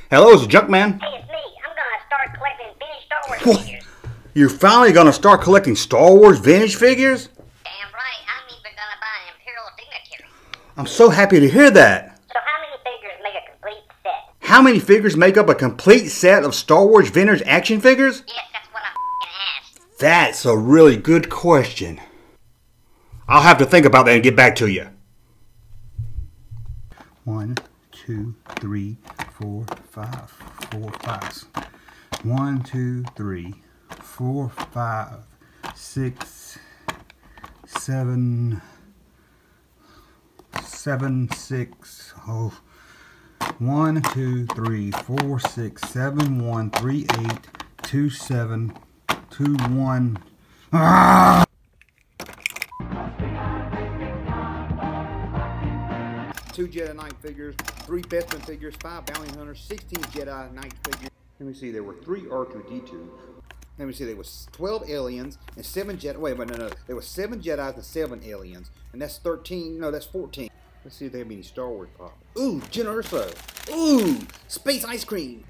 Hello, it's Junkman. Hey, it's me. I'm gonna start collecting vintage Star Wars figures. You're finally gonna start collecting Star Wars vintage figures? Damn right. I'm even gonna buy an Imperial Dignitary. I'm so happy to hear that. So how many figures make a complete set? How many figures make up a complete set of Star Wars vintage action figures? Yes, that's what I f***ing asked. That's a really good question. I'll have to think about that and get back to you. 1, 2, 3, 4, 5. 4 5s. 1, 2, 3, 4, 5, 6, 7, 7, 6. Oh. 1, 2, 3, 4, 6, 7, 1, 3, 8, 2, 7, 2, 1. Ah! 2 Jedi Knight figures, 3 Bespin figures, 5 Bounty Hunters, 16 Jedi Knight figures. Let me see, there were 3 R2-D2. Let me see, there was 12 aliens and 7 Jedi. Wait, no. There was 7 Jedis and 7 aliens. And that's 13, no, that's 14. Let's see if they have any Star Wars pop. Ooh, Jyn Erso. Ooh, Space Ice Cream.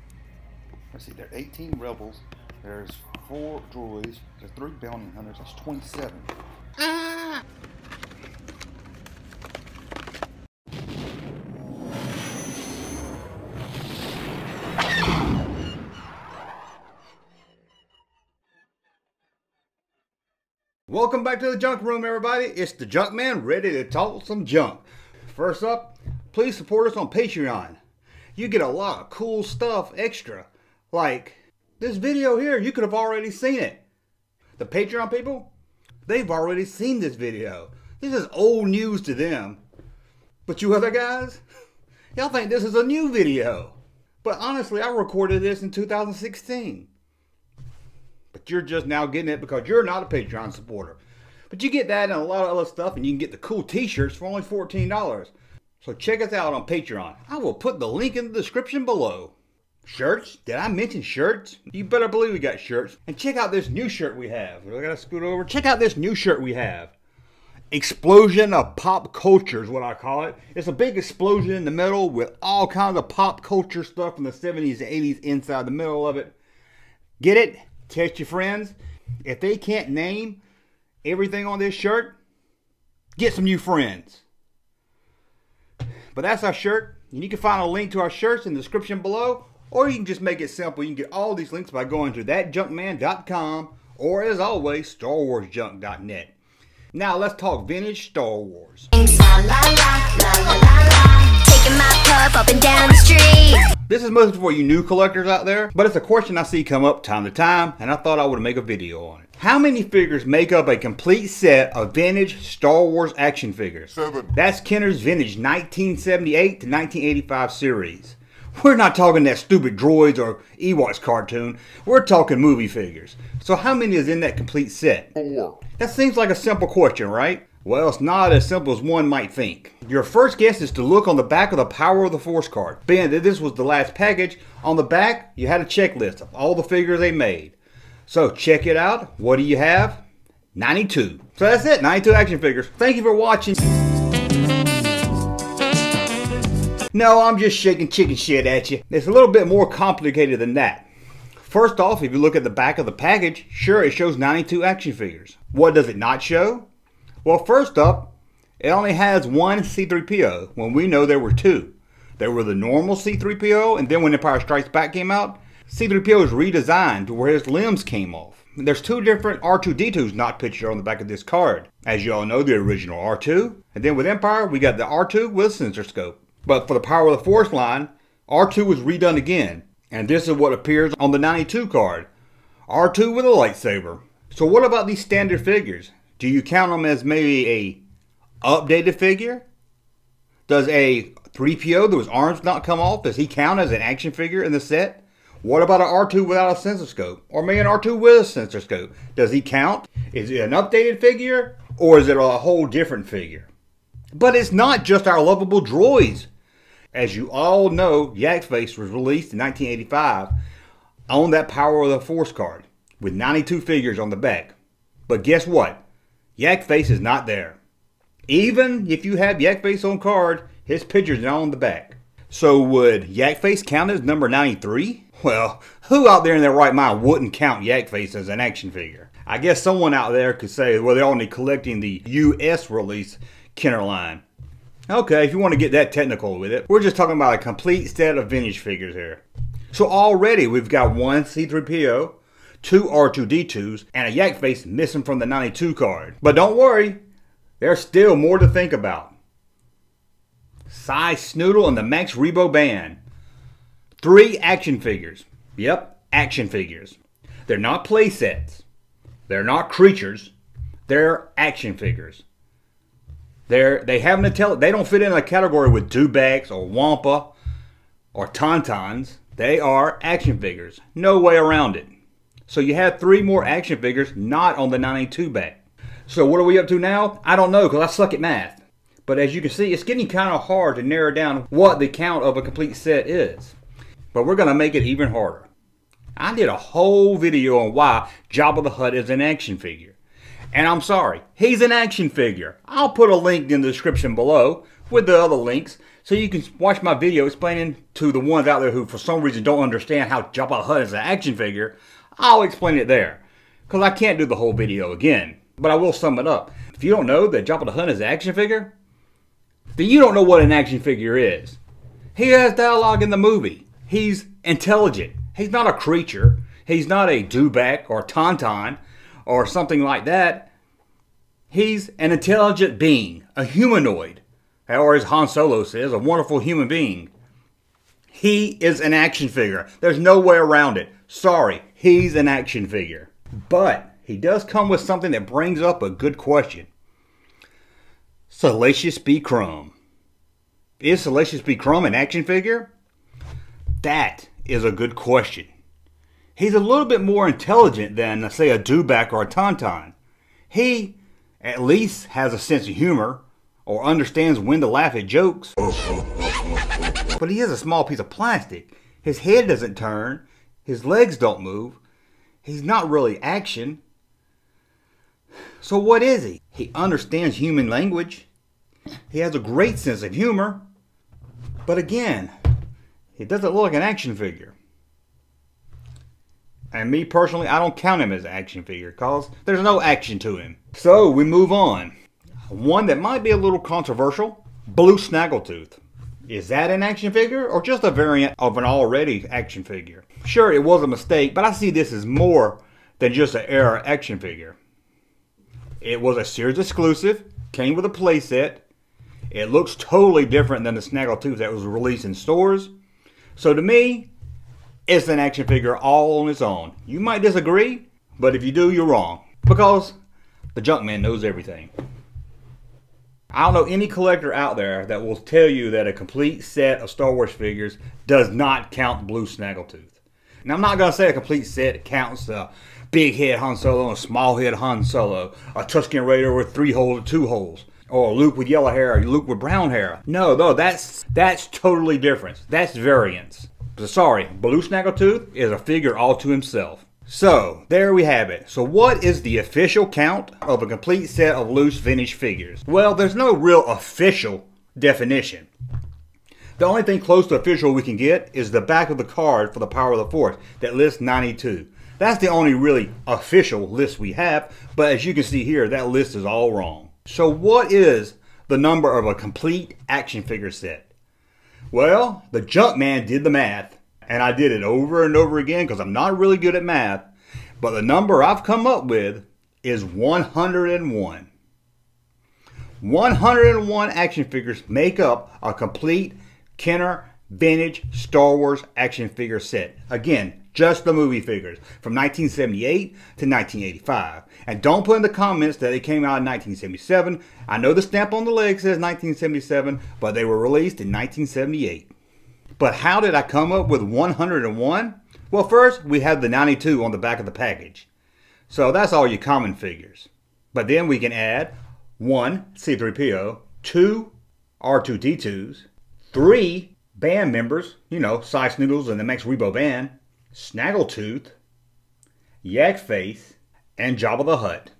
Let's see, there are 18 Rebels. There's 4 droids. There's 3 Bounty Hunters. That's 27. Ah! Welcome back to the Junk Room, everybody. It's the Junkman, ready to talk some junk. First up, please support us on Patreon. You get a lot of cool stuff extra. Like this video here, you could have already seen it. The Patreon people, they've already seen this video. This is old news to them. But you other guys, y'all think this is a new video. But honestly, I recorded this in 2016. But you're just now getting it because you're not a Patreon supporter. But you get that and a lot of other stuff, and you can get the cool t-shirts for only $14. So check us out on Patreon. I will put the link in the description below. Shirts? Did I mention shirts? You better believe we got shirts. And check out this new shirt we have. I gotta scoot over. Check out this new shirt we have. Explosion of pop culture is what I call it. It's a big explosion in the middle with all kinds of pop culture stuff from the 70s and 80s inside the middle of it. Get it? Test your friends. If they can't name everything on this shirt, get some new friends. But that's our shirt. And you can find a link to our shirts in the description below. Or you can just make it simple. You can get all these links by going to thatjunkman.com or, as always, StarWarsJunk.net. Now let's talk vintage Star Wars. Taking my puff up and down the street. This is mostly for you new collectors out there, but it's a question I see come up time to time, and I thought I would make a video on it. How many figures make up a complete set of vintage Star Wars action figures? 7. That's Kenner's vintage 1978 to 1985 series. We're not talking that stupid Droids or Ewoks cartoon. We're talking movie figures. So how many is in that complete set? 4. That seems like a simple question, right? Well, it's not as simple as one might think. Your first guess is to look on the back of the Power of the Force card. Being that this was the last package, on the back you had a checklist of all the figures they made. So check it out. What do you have? 92. So that's it, 92 action figures. Thank you for watching. No, I'm just shaking chicken shit at you. It's a little bit more complicated than that. First off, if you look at the back of the package, sure, it shows 92 action figures. What does it not show? Well, first up, it only has one C-3PO when we know there were 2. There were the normal C-3PO, and then when Empire Strikes Back came out, C-3PO was redesigned to where his limbs came off. There's 2 different R2-D2s not pictured on the back of this card. As you all know, the original R2, and then with Empire, we got the R2 with a sensor scope. But for the Power of the Force line, R2 was redone again, and this is what appears on the 92 card. R2 with a lightsaber. So what about these standard figures? Do you count them as maybe a updated figure? Does a 3PO whose arms not come off, does he count as an action figure in the set? What about an R2 without a sensor scope? Or maybe an R2 with a sensor scope? Does he count? Is it an updated figure? Or is it a whole different figure? But it's not just our lovable droids. As you all know, Yak Face was released in 1985 on that Power of the Force card with 92 figures on the back. But guess what? Yak Face is not there. Even if you have Yak Face on card, his picture's not on the back. So would Yak Face count as number 93? Well, who out there in their right mind wouldn't count Yak Face as an action figure? I guess someone out there could say, well, they're only collecting the US release Kenner line. Okay, if you want to get that technical with it, we're just talking about a complete set of vintage figures here. So already we've got one C-3PO, two R2-D2s, and a Yak Face missing from the 92 card. But don't worry, there's still more to think about. Cy Snoodle and the Max Rebo Band. 3 action figures. Yep, action figures. They're not play sets. They're not creatures. They're action figures. They don't fit in a category with Dewbacks or Wampa or Tauntauns. They are action figures. No way around it. So you have 3 more action figures not on the 92 back. So what are we up to now? I don't know, because I suck at math. But as you can see, it's getting kind of hard to narrow down what the count of a complete set is. But we're going to make it even harder. I did a whole video on why Jabba the Hutt is an action figure. And I'm sorry, he's an action figure. I'll put a link in the description below with the other links so you can watch my video explaining to the ones out there who for some reason don't understand how Jabba the Hutt is an action figure. I'll explain it there, because I can't do the whole video again, but I will sum it up. If you don't know that Jabba the Hutt is an action figure, then you don't know what an action figure is. He has dialogue in the movie. He's intelligent. He's not a creature. He's not a Dewback or Tauntaun or something like that. He's an intelligent being, a humanoid, or as Han Solo says, a wonderful human being. He is an action figure. There's no way around it. Sorry, he's an action figure. But he does come with something that brings up a good question. Salacious B. Crumb. Is Salacious B. Crumb an action figure? That is a good question. He's a little bit more intelligent than, say, a Dewback or a Tauntaun. He at least has a sense of humor or understands when to laugh at jokes. But he is a small piece of plastic. His head doesn't turn. His legs don't move. He's not really action. So what is he? He understands human language. He has a great sense of humor. But again, he doesn't look like an action figure. And me personally, I don't count him as an action figure because there's no action to him. So we move on. One that might be a little controversial, Blue Snaggletooth. Is that an action figure or just a variant of an already action figure? Sure, it was a mistake, but I see this as more than just an era action figure. It was a Sears exclusive, came with a playset. It looks totally different than the Snaggletooth that was released in stores. So to me, it's an action figure all on its own. You might disagree, but if you do, you're wrong. Because the Junkman knows everything. I don't know any collector out there that will tell you that a complete set of Star Wars figures does not count Blue Snaggletooth. Now, I'm not going to say a complete set counts the big head Han Solo and a small head Han Solo, a Tusken Raider with 3 holes or 2 holes, or Luke with yellow hair or Luke with brown hair. No, that's totally different. That's variance. Sorry, Blue Snaggletooth is a figure all to himself. So, there we have it. So what is the official count of a complete set of loose vintage figures? Well, there's no real official definition. The only thing close to official we can get is the back of the card for the Power of the Force that lists 92. That's the only really official list we have, but as you can see here, that list is all wrong. So what is the number of a complete action figure set? Well, the Junkman did the math, and I did it over and over again because I'm not really good at math, but the number I've come up with is 101. 101 action figures make up a complete Kenner vintage Star Wars action figure set. Again, just the movie figures from 1978 to 1985. And don't put in the comments that they came out in 1977. I know the stamp on the leg says 1977, but they were released in 1978. But how did I come up with 101? Well, first, we have the 92 on the back of the package. So that's all your common figures. But then we can add 1 C-3PO, 2 R2-D2s, 3 band members, you know, Cy Snoodles and the Max Rebo Band, Snaggletooth, Yak Face, and Jabba the Hutt.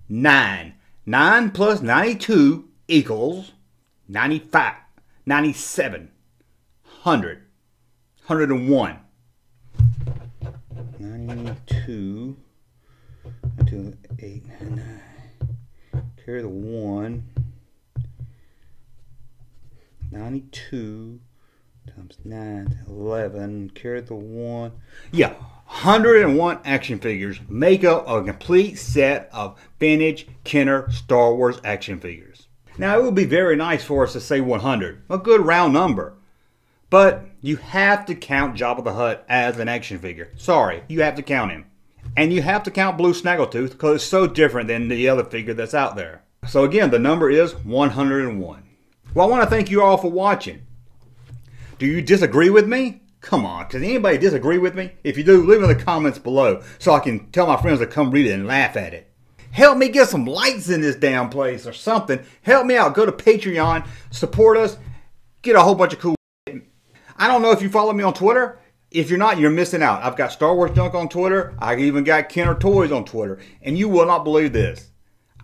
9. 9 plus 92 equals 95, 97. 100. 101. 92. 8, 9. Carry the 1. 92 times 9, 11. Carry the 1. Yeah, 101 action figures make up a complete set of vintage Kenner Star Wars action figures. Now, it would be very nice for us to say 100, a good round number. But you have to count Jabba the Hutt as an action figure. Sorry, you have to count him. And you have to count Blue Snaggletooth because it's so different than the other figure that's out there. So again, the number is 101. Well, I want to thank you all for watching. Do you disagree with me? Come on, does anybody disagree with me? If you do, leave in the comments below so I can tell my friends to come read it and laugh at it. Help me get some lights in this damn place or something. Help me out. Go to Patreon, support us, get a whole bunch of cool shit. I don't know if you follow me on Twitter. If you're not, you're missing out. I've got Star Wars Junk on Twitter. I even got Kenner Toys on Twitter. And you will not believe this.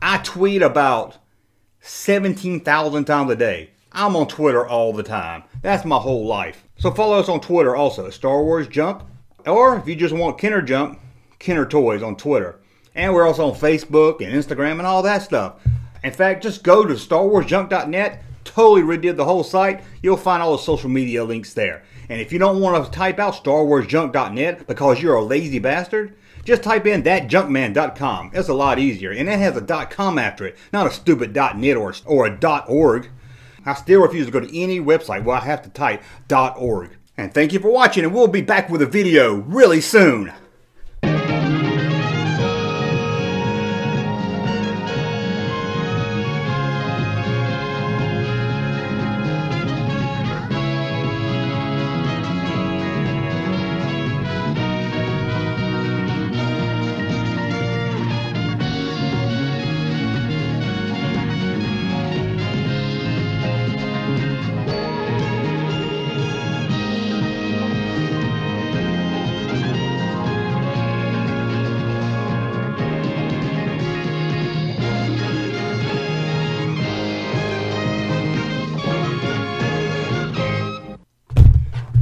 I tweet about 17,000 times a day. I'm on Twitter all the time. That's my whole life. So follow us on Twitter also, Star Wars Junk. Or if you just want Kenner Junk, Kenner Toys on Twitter. And we're also on Facebook and Instagram and all that stuff. In fact, just go to StarWarsJunk.net. Totally redid the whole site. You'll find all the social media links there. And if you don't want to type out StarWarsJunk.net because you're a lazy bastard, just type in thatjunkman.com. It's a lot easier. And it has a .com after it, not a stupid .net or a .org. I still refuse to go to any website where I have to type .org. And thank you for watching, and we'll be back with a video really soon.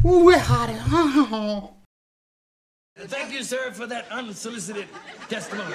Ooh, we're hot. Thank you, sir, for that unsolicited testimony.